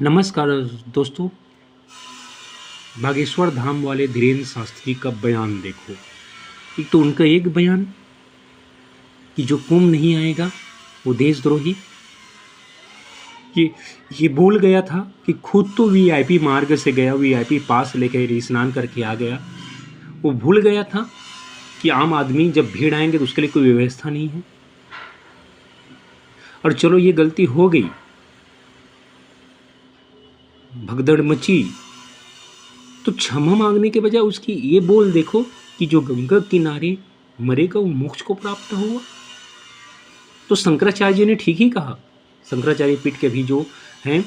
नमस्कार दोस्तों। बागेश्वर धाम वाले धीरेन्द्र शास्त्री का बयान देखो। एक तो उनका एक बयान कि जो कुंभ नहीं आएगा वो देशद्रोही। ये भूल गया था कि खुद तो वीआईपी मार्ग से गया, वीआईपी पास लेकर स्नान करके आ गया। वो भूल गया था कि आम आदमी जब भीड़ आएंगे तो उसके लिए कोई व्यवस्था नहीं है। और चलो ये गलती हो गई, भगदड़ मची, तो क्षमा मांगने के बजाय उसकी ये बोल देखो कि जो गंगा किनारे मरेगा वो मोक्ष को प्राप्त हुआ। तो शंकराचार्य जी ने ठीक ही कहा। शंकराचार्य पीठ के भी जो हैं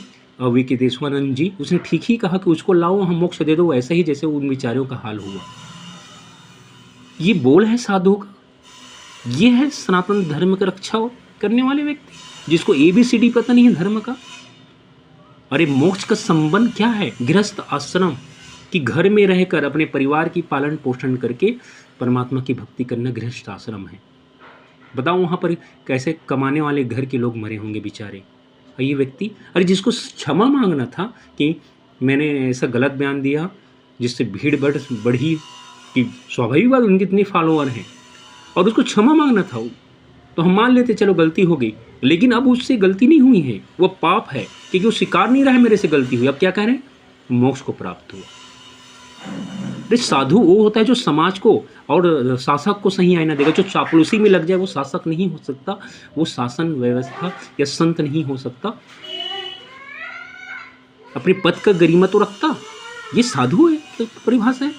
विकितेश्वरानंद जी, उसने ठीक ही कहा कि उसको लाओ, हम मोक्ष दे दो, ऐसा ही जैसे उन विचारों का हाल हुआ। ये बोल है साधु का, ये है सनातन धर्म की रक्षा करने वाले व्यक्ति जिसको ABCD पता नहीं है धर्म का। अरे मोक्ष का संबंध क्या है? गृहस्थ आश्रम कि घर में रहकर अपने परिवार की पालन पोषण करके परमात्मा की भक्ति करना गृहस्थ आश्रम है। बताओ वहाँ पर कैसे कमाने वाले घर के लोग मरे होंगे बेचारे। और ये व्यक्ति, अरे जिसको क्षमा मांगना था कि मैंने ऐसा गलत बयान दिया जिससे भीड़ बढ़ी, कि स्वाभाविक बात उनके इतने फॉलोअर हैं और उसको क्षमा मांगना था, तो हम मान लेते चलो गलती हो गई। लेकिन अब उससे गलती नहीं हुई है, वो पाप है क्योंकि वो स्वीकार नहीं रहा है मेरे से गलती हुई। अब क्या कह रहे हैं? मोक्ष को प्राप्त हुआ। अरे साधु वो होता है जो समाज को और शासक को सही आईना देगा। जो चापलूसी में लग जाए वो शासक नहीं हो सकता, वो शासन व्यवस्था या संत नहीं हो सकता। अपने पद का गरिमा तो रखता, ये साधु है तो परिभाषा है।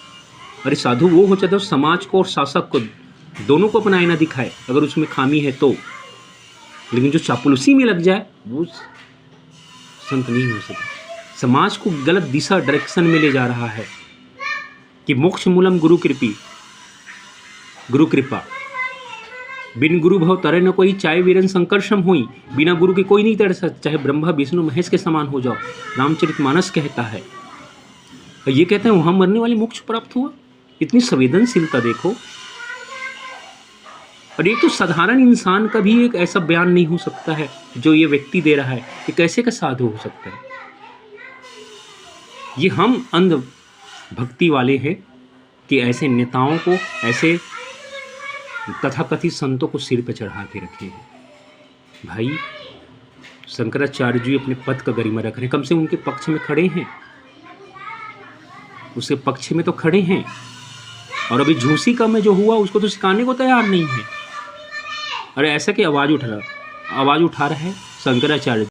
अरे साधु वो हो जाता है समाज को और शासक को दोनों को अपना आईना दिखाए अगर उसमें खामी है तो। लेकिन जो चापलूसी में लग जाए वो संत नहीं हो सकता। समाज को गलत दिशा डायरेक्शन में ले जा रहा है कि मोक्ष मूलम गुरु कृपा, बिन गुरु भव तरे न कोई, चाहे वीरन संकर्षम हुई, बिना गुरु के कोई नहीं तर सकता, चाहे ब्रह्मा विष्णु महेश के समान हो जाओ। रामचरितमानस कहता है। और ये कहते हैं वहां मरने वाले मोक्ष प्राप्त हुआ। इतनी संवेदनशीलता देखो। और एक तो साधारण इंसान का भी एक ऐसा बयान नहीं हो सकता है जो ये व्यक्ति दे रहा है। ये कैसे का साधु हो सकता है? ये हम अंध भक्ति वाले हैं कि ऐसे नेताओं को, ऐसे तथाकथित संतों को सिर पर चढ़ा के रखे हैं। भाई शंकराचार्य जी अपने पद का गरिमा रख रहे हैं, कम से उनके पक्ष में खड़े हैं, उसके पक्ष में तो खड़े हैं। और अभी झूसी का में जो हुआ उसको तो सिखाने को तैयार नहीं है। अरे ऐसा कि आवाज़ उठा रहा है शंकराचार्य।